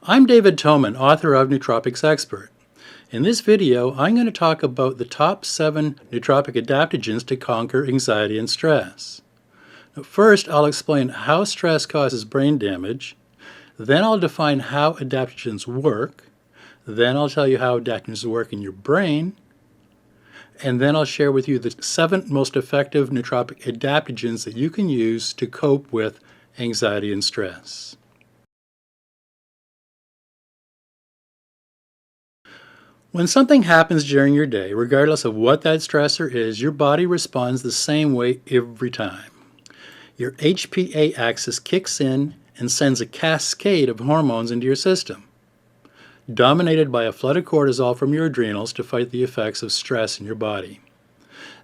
I'm David Toman, author of Nootropics Expert. In this video, I'm going to talk about the top 7 nootropic adaptogens to conquer anxiety and stress. Now, first, I'll explain how stress causes brain damage. Then I'll define how adaptogens work. Then I'll tell you how adaptogens work in your brain. And then I'll share with you the 7 most effective nootropic adaptogens that you can use to cope with anxiety and stress. When something happens during your day, regardless of what that stressor is, your body responds the same way every time. Your HPA axis kicks in and sends a cascade of hormones into your system, dominated by a flood of cortisol from your adrenals to fight the effects of stress in your body.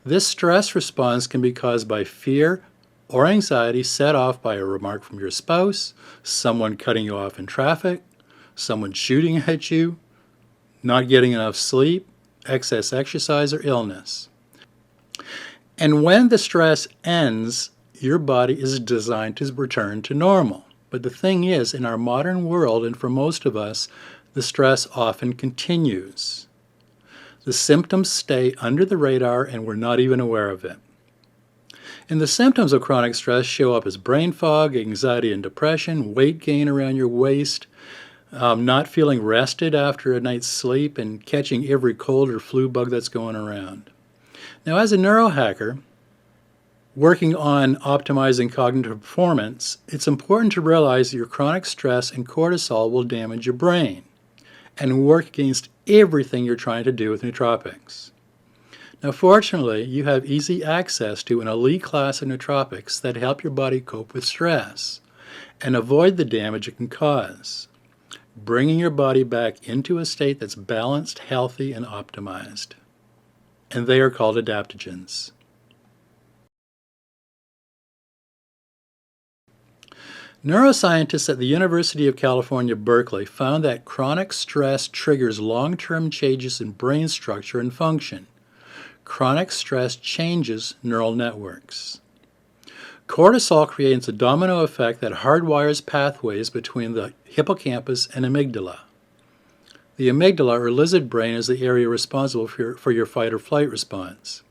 This stress response can be caused by fear or anxiety set off by a remark from your spouse, someone cutting you off in traffic, someone shooting at you, not getting enough sleep, excess exercise, or illness. And when the stress ends, your body is designed to return to normal. But the thing is, in our modern world, and for most of us, the stress often continues. The symptoms stay under the radar and we're not even aware of it. And the symptoms of chronic stress show up as brain fog, anxiety and depression, weight gain around your waist, not feeling rested after a night's sleep, and catching every cold or flu bug that's going around. Now, as a neurohacker, working on optimizing cognitive performance, it's important to realize that your chronic stress and cortisol will damage your brain and work against everything you're trying to do with nootropics. Now, fortunately, you have easy access to an elite class of nootropics that help your body cope with stress and avoid the damage it can cause, bringing your body back into a state that's balanced, healthy, and optimized. And they are called adaptogens. Neuroscientists at the University of California, Berkeley found that chronic stress triggers long-term changes in brain structure and function. Chronic stress changes neural networks. Cortisol creates a domino effect that hardwires pathways between the hippocampus and amygdala. The amygdala, or lizard brain, is the area responsible for your fight or flight response.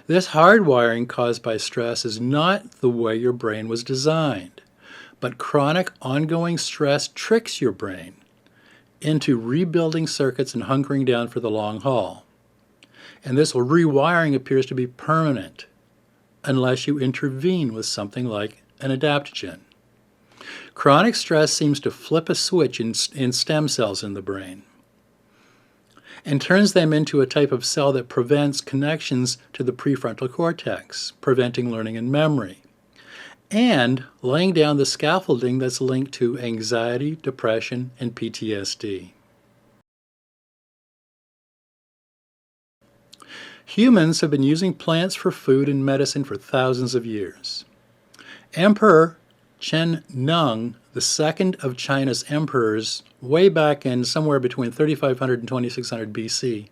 This hardwiring caused by stress is not the way your brain was designed. But chronic, ongoing stress tricks your brain into rebuilding circuits and hunkering down for the long haul. And this rewiring appears to be permanent unless you intervene with something like an adaptogen. Chronic stress seems to flip a switch in stem cells in the brain and turns them into a type of cell that prevents connections to the prefrontal cortex, preventing learning and memory, and laying down the scaffolding that's linked to anxiety, depression, and PTSD. Humans have been using plants for food and medicine for thousands of years. Emperor Chen Nung, the second of China's emperors, way back in somewhere between 3500 and 2600 BC,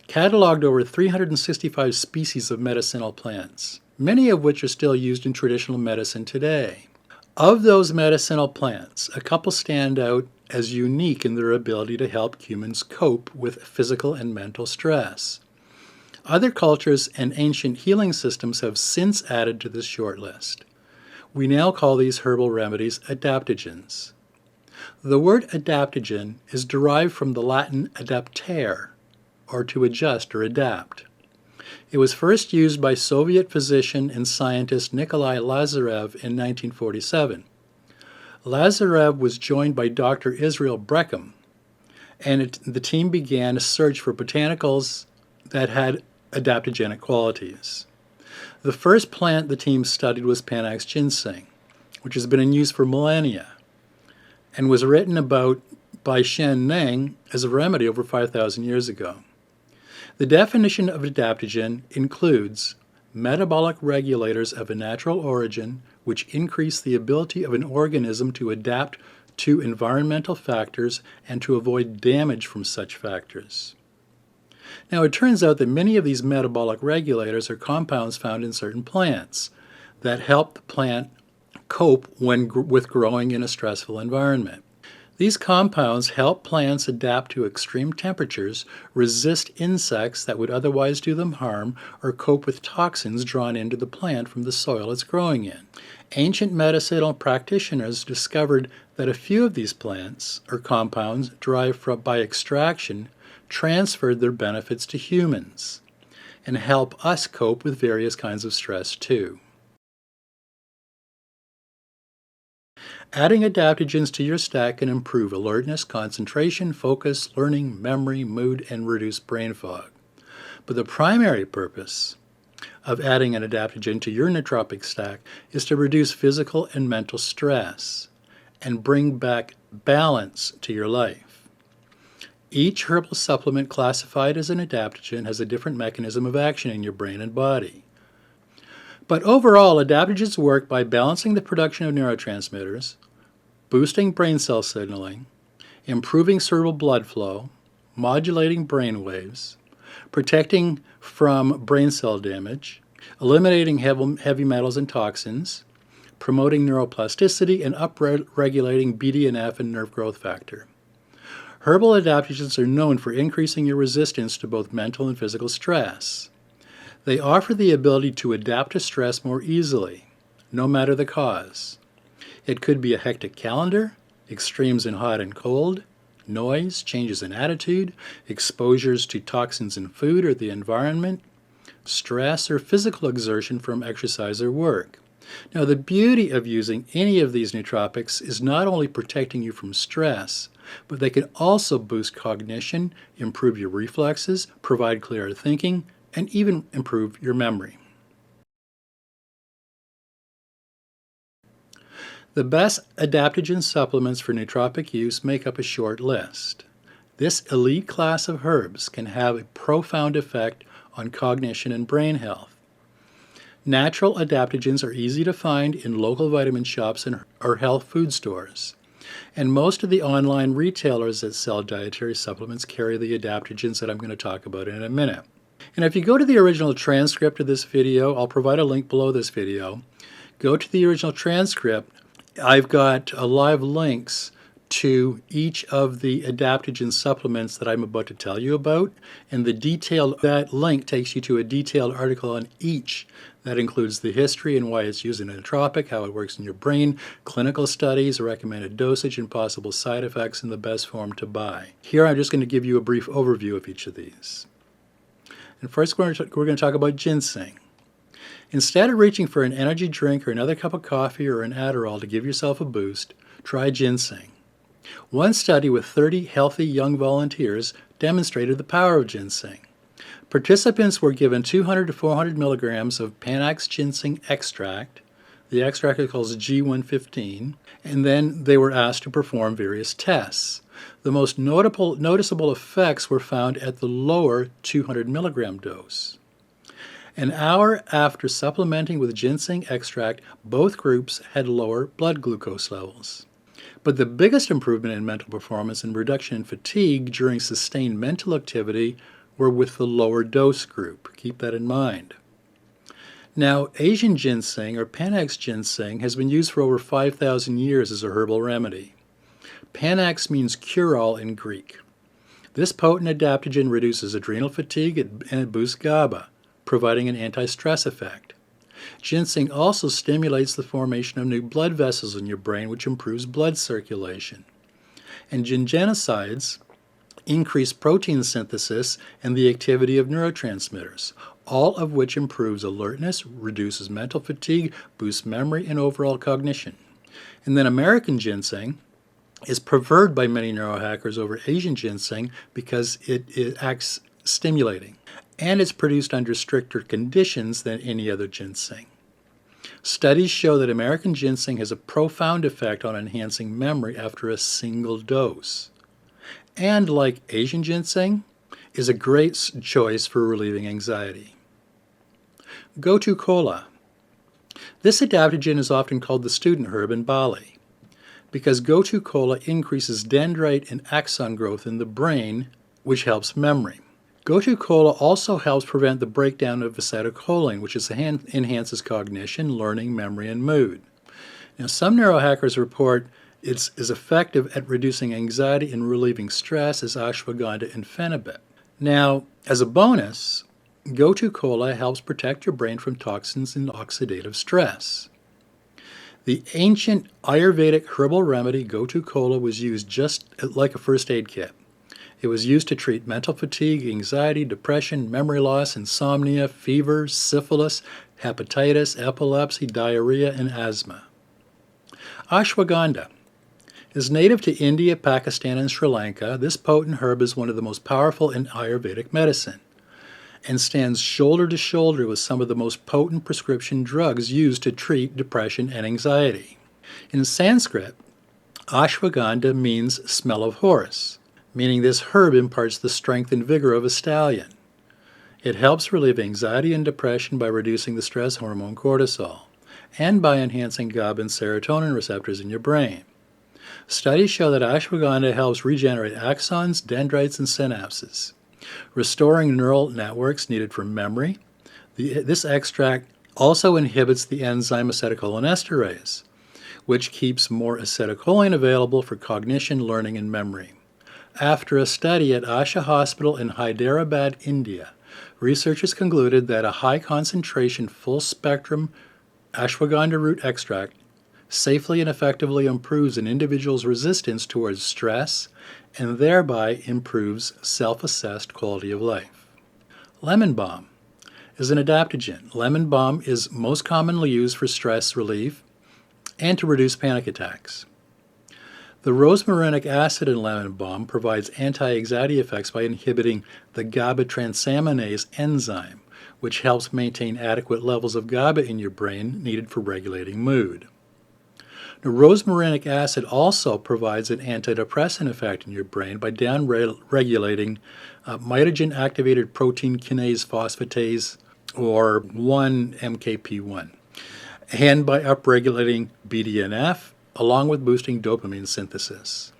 cataloged over 365 species of medicinal plants, many of which are still used in traditional medicine today. Of those medicinal plants, a couple stand out as unique in their ability to help humans cope with physical and mental stress. Other cultures and ancient healing systems have since added to this short list. We now call these herbal remedies adaptogens. The word adaptogen is derived from the Latin adaptare, or to adjust or adapt. It was first used by Soviet physician and scientist Nikolai Lazarev in 1947. Lazarev was joined by Dr. Israel Breckham, and the team began a search for botanicals that had adaptogenic qualities. The first plant the team studied was Panax ginseng, which has been in use for millennia, and was written about by Shen Neng as a remedy over 5,000 years ago. The definition of adaptogen includes metabolic regulators of a natural origin which increase the ability of an organism to adapt to environmental factors and to avoid damage from such factors. Now, it turns out that many of these metabolic regulators are compounds found in certain plants that help the plant cope with growing in a stressful environment. These compounds help plants adapt to extreme temperatures, resist insects that would otherwise do them harm, or cope with toxins drawn into the plant from the soil it's growing in. Ancient medicinal practitioners discovered that a few of these plants, or compounds derived by extraction, transferred their benefits to humans and help us cope with various kinds of stress too. Adding adaptogens to your stack can improve alertness, concentration, focus, learning, memory, mood, and reduce brain fog. But the primary purpose of adding an adaptogen to your nootropic stack is to reduce physical and mental stress and bring back balance to your life. Each herbal supplement classified as an adaptogen has a different mechanism of action in your brain and body. But overall, adaptogens work by balancing the production of neurotransmitters, boosting brain cell signaling, improving cerebral blood flow, modulating brain waves, protecting from brain cell damage, eliminating heavy metals and toxins, promoting neuroplasticity, and upregulating BDNF and nerve growth factor. Herbal adaptogens are known for increasing your resistance to both mental and physical stress. They offer the ability to adapt to stress more easily, no matter the cause. It could be a hectic calendar, extremes in hot and cold, noise, changes in attitude, exposures to toxins in food or the environment, stress or physical exertion from exercise or work. Now, the beauty of using any of these nootropics is not only protecting you from stress, but they can also boost cognition, improve your reflexes, provide clearer thinking, and even improve your memory. The best adaptogen supplements for nootropic use make up a short list. This elite class of herbs can have a profound effect on cognition and brain health. Natural adaptogens are easy to find in local vitamin shops or health food stores. And most of the online retailers that sell dietary supplements carry the adaptogens that I'm going to talk about in a minute. And if you go to the original transcript of this video, I'll provide a link below this video. Go to the original transcript. I've got live links to each of the adaptogen supplements that I'm about to tell you about, and that link takes you to a detailed article on each that includes the history and why it's used in a nootropic, how it works in your brain, clinical studies, recommended dosage, and possible side effects, and the best form to buy. Here I'm just going to give you a brief overview of each of these. And first we're going to talk about ginseng. Instead of reaching for an energy drink or another cup of coffee or an Adderall to give yourself a boost, try ginseng. One study with 30 healthy young volunteers demonstrated the power of ginseng. Participants were given 200 to 400 milligrams of Panax ginseng extract. The extract is called G115, and then they were asked to perform various tests. The most noticeable effects were found at the lower 200 milligram dose. An hour after supplementing with ginseng extract, both groups had lower blood glucose levels. But the biggest improvement in mental performance and reduction in fatigue during sustained mental activity were with the lower dose group. Keep that in mind. Now, Asian ginseng, or Panax ginseng, has been used for over 5,000 years as a herbal remedy. Panax means cure-all in Greek. This potent adaptogen reduces adrenal fatigue and it boosts GABA, providing an anti-stress effect. Ginseng also stimulates the formation of new blood vessels in your brain, which improves blood circulation. And gingenosides increase protein synthesis and the activity of neurotransmitters, all of which improves alertness, reduces mental fatigue, boosts memory, and overall cognition. And then American ginseng is preferred by many neurohackers over Asian ginseng because it acts stimulating, and it's produced under stricter conditions than any other ginseng. Studies show that American ginseng has a profound effect on enhancing memory after a single dose. And like Asian ginseng, is a great choice for relieving anxiety. Gotu Kola. This adaptogen is often called the student herb in Bali because Gotu Kola increases dendrite and axon growth in the brain, which helps memory. Gotu Kola also helps prevent the breakdown of acetylcholine, which enhances cognition, learning, memory, and mood. Now, some neurohackers report It's as effective at reducing anxiety and relieving stress as ashwagandha and phenibut. Now, as a bonus, Gotu Kola helps protect your brain from toxins and oxidative stress. The ancient Ayurvedic herbal remedy Gotu Kola was used just like a first aid kit. It was used to treat mental fatigue, anxiety, depression, memory loss, insomnia, fever, syphilis, hepatitis, epilepsy, diarrhea, and asthma. Ashwagandha is native to India, Pakistan, and Sri Lanka. This potent herb is one of the most powerful in Ayurvedic medicine and stands shoulder to shoulder with some of the most potent prescription drugs used to treat depression and anxiety. In Sanskrit, ashwagandha means smell of horse, meaning this herb imparts the strength and vigor of a stallion. It helps relieve anxiety and depression by reducing the stress hormone cortisol and by enhancing GABA and serotonin receptors in your brain. Studies show that ashwagandha helps regenerate axons, dendrites, and synapses, restoring neural networks needed for memory. This extract also inhibits the enzyme acetylcholinesterase, which keeps more acetylcholine available for cognition, learning, and memory. After a study at Asha Hospital in Hyderabad, India, researchers concluded that a high-concentration, full-spectrum ashwagandha root extract safely and effectively improves an individual's resistance towards stress and thereby improves self-assessed quality of life. Lemon balm is an adaptogen. Lemon balm is most commonly used for stress relief and to reduce panic attacks. The rosmarinic acid in lemon balm provides anti-anxiety effects by inhibiting the GABA transaminase enzyme, which helps maintain adequate levels of GABA in your brain needed for regulating mood. Now, rosmarinic acid also provides an antidepressant effect in your brain by down-regulating mitogen-activated protein kinase phosphatase, or 1-MKP1, and by upregulating BDNF, along with boosting dopamine synthesis.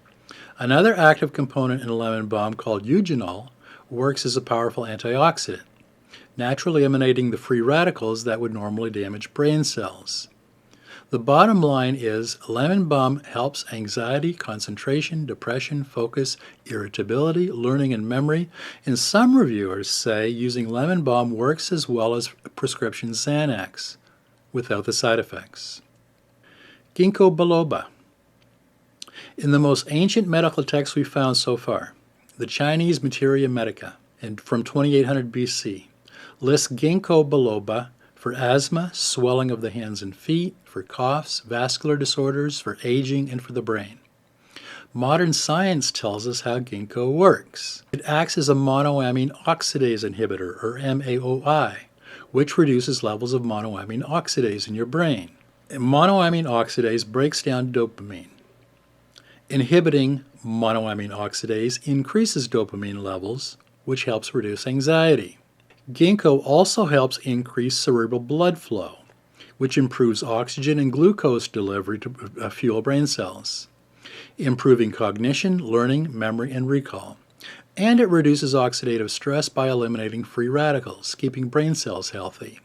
Another active component in lemon balm called eugenol works as a powerful antioxidant, naturally eliminating the free radicals that would normally damage brain cells. The bottom line is lemon balm helps anxiety, concentration, depression, focus, irritability, learning, and memory. And some reviewers say using lemon balm works as well as prescription Xanax without the side effects. Ginkgo Biloba. In the most ancient medical texts we found so far, the Chinese Materia Medica from 2800 BC lists Ginkgo Biloba for asthma, swelling of the hands and feet, for coughs, vascular disorders, for aging, and for the brain. Modern science tells us how ginkgo works. It acts as a monoamine oxidase inhibitor, or MAOI, which reduces levels of monoamine oxidase in your brain. Monoamine oxidase breaks down dopamine. Inhibiting monoamine oxidase increases dopamine levels, which helps reduce anxiety. Ginkgo also helps increase cerebral blood flow, which improves oxygen and glucose delivery to fuel brain cells, improving cognition, learning, memory, and recall. And it reduces oxidative stress by eliminating free radicals, keeping brain cells healthy.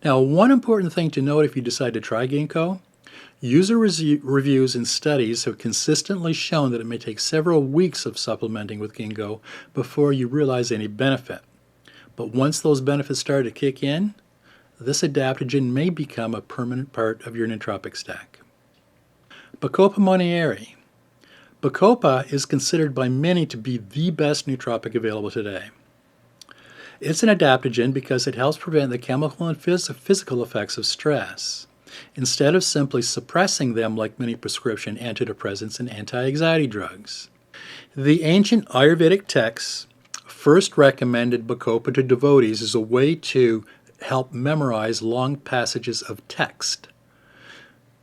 Now, one important thing to note if you decide to try ginkgo, user reviews and studies have consistently shown that it may take several weeks of supplementing with ginkgo before you realize any benefit. But once those benefits start to kick in, this adaptogen may become a permanent part of your nootropic stack. Bacopa Monnieri. Bacopa is considered by many to be the best nootropic available today. It's an adaptogen because it helps prevent the chemical and physical effects of stress, instead of simply suppressing them like many prescription antidepressants and anti-anxiety drugs. The ancient Ayurvedic texts first recommended Bacopa to devotees as a way to help memorize long passages of text.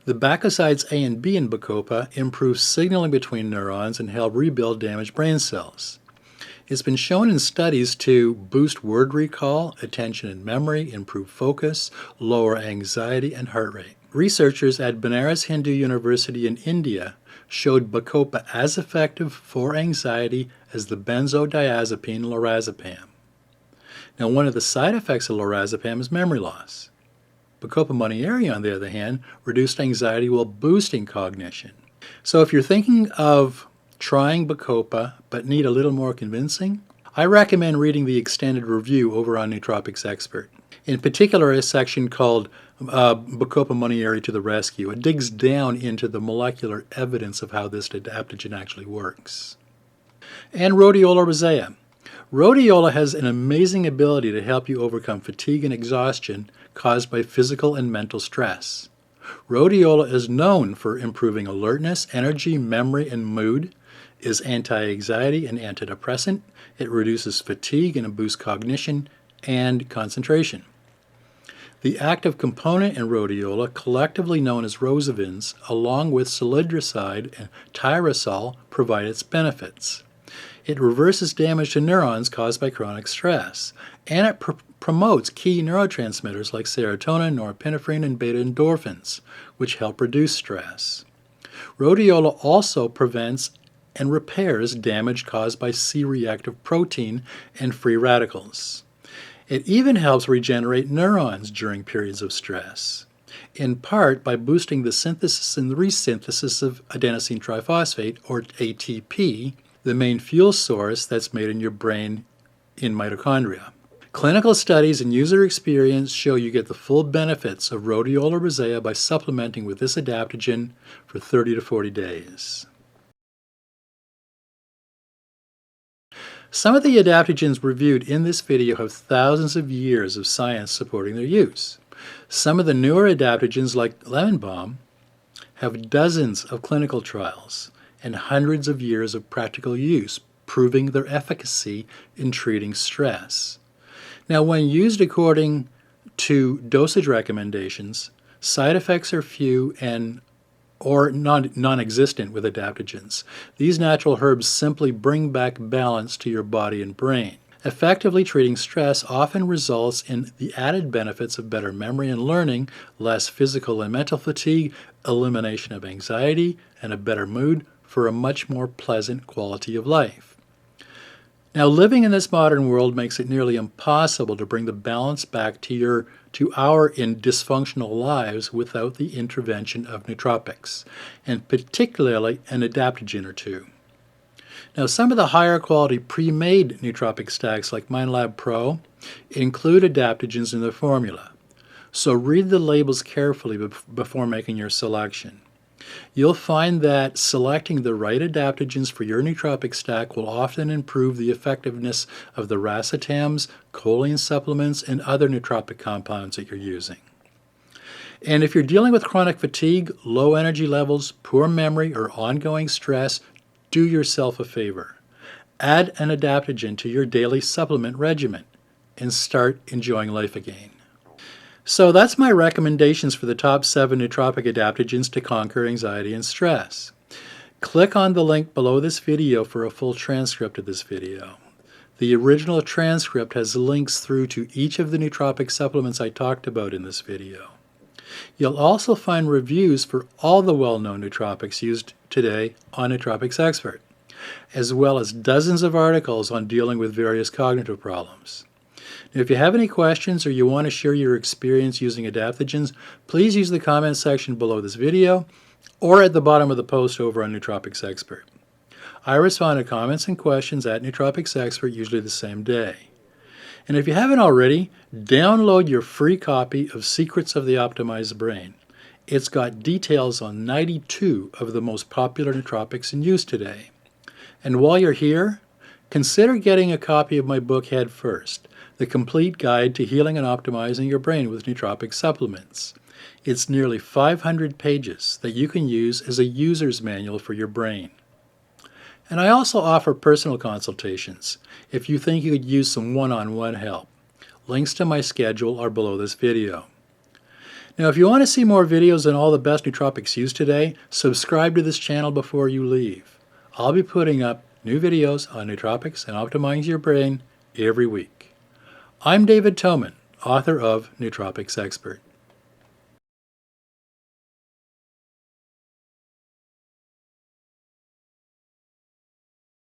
The bacosides A and B in Bacopa improve signaling between neurons and help rebuild damaged brain cells. It's been shown in studies to boost word recall, attention and memory, improve focus, lower anxiety, and heart rate. Researchers at Banaras Hindu University in India showed Bacopa as effective for anxiety as the benzodiazepine lorazepam. Now, one of the side effects of lorazepam is memory loss. Bacopa Monnieri, on the other hand, reduced anxiety while boosting cognition. So if you're thinking of trying Bacopa but need a little more convincing, I recommend reading the extended review over on Nootropics Expert. In particular, a section called Bacopa Monnieri to the Rescue. It digs down into the molecular evidence of how this adaptogen actually works. And Rhodiola Rosea. Rhodiola has an amazing ability to help you overcome fatigue and exhaustion caused by physical and mental stress. Rhodiola is known for improving alertness, energy, memory, and mood, is anti-anxiety and antidepressant. It reduces fatigue and boosts cognition and concentration. The active component in rhodiola, collectively known as rosavins, along with salidroside and tyrosol, provide its benefits. It reverses damage to neurons caused by chronic stress, and it promotes key neurotransmitters like serotonin, norepinephrine, and beta endorphins, which help reduce stress. Rhodiola also prevents and repairs damage caused by C-reactive protein and free radicals. It even helps regenerate neurons during periods of stress, in part by boosting the synthesis and resynthesis of adenosine triphosphate, or ATP, the main fuel source that's made in your brain in mitochondria. Clinical studies and user experience show you get the full benefits of Rhodiola Rosea by supplementing with this adaptogen for 30 to 40 days. Some of the adaptogens reviewed in this video have thousands of years of science supporting their use. Some of the newer adaptogens, like lemon balm, have dozens of clinical trials and hundreds of years of practical use, proving their efficacy in treating stress. Now, when used according to dosage recommendations, side effects are few or non-existent with adaptogens. These natural herbs simply bring back balance to your body and brain. Effectively treating stress often results in the added benefits of better memory and learning, less physical and mental fatigue, elimination of anxiety, and a better mood for a much more pleasant quality of life. Now, living in this modern world makes it nearly impossible to bring the balance back to our dysfunctional lives without the intervention of nootropics, and particularly an adaptogen or two. Now, some of the higher quality pre-made nootropic stacks like MindLab Pro include adaptogens in their formula, so read the labels carefully before making your selection. You'll find that selecting the right adaptogens for your nootropic stack will often improve the effectiveness of the racetams, choline supplements, and other nootropic compounds that you're using. And if you're dealing with chronic fatigue, low energy levels, poor memory, or ongoing stress, do yourself a favor. Add an adaptogen to your daily supplement regimen and start enjoying life again. So that's my recommendations for the top 7 nootropic adaptogens to conquer anxiety and stress. Click on the link below this video for a full transcript of this video. The original transcript has links through to each of the nootropic supplements I talked about in this video. You'll also find reviews for all the well-known nootropics used today on Nootropics Expert, as well as dozens of articles on dealing with various cognitive problems. Now, if you have any questions or you want to share your experience using adaptogens, please use the comment section below this video or at the bottom of the post over on Nootropics Expert. I respond to comments and questions at Nootropics Expert usually the same day. And if you haven't already, download your free copy of Secrets of the Optimized Brain. It's got details on 92 of the most popular nootropics in use today. And while you're here, consider getting a copy of my book Head First, The Complete Guide to Healing and Optimizing Your Brain with Nootropic Supplements. It's nearly 500 pages that you can use as a user's manual for your brain. And I also offer personal consultations if you think you could use some one-on-one help. Links to my schedule are below this video. Now, if you want to see more videos on all the best nootropics used today, subscribe to this channel before you leave. I'll be putting up new videos on nootropics and optimizing your brain every week. I'm David Toman, author of Nootropics Expert.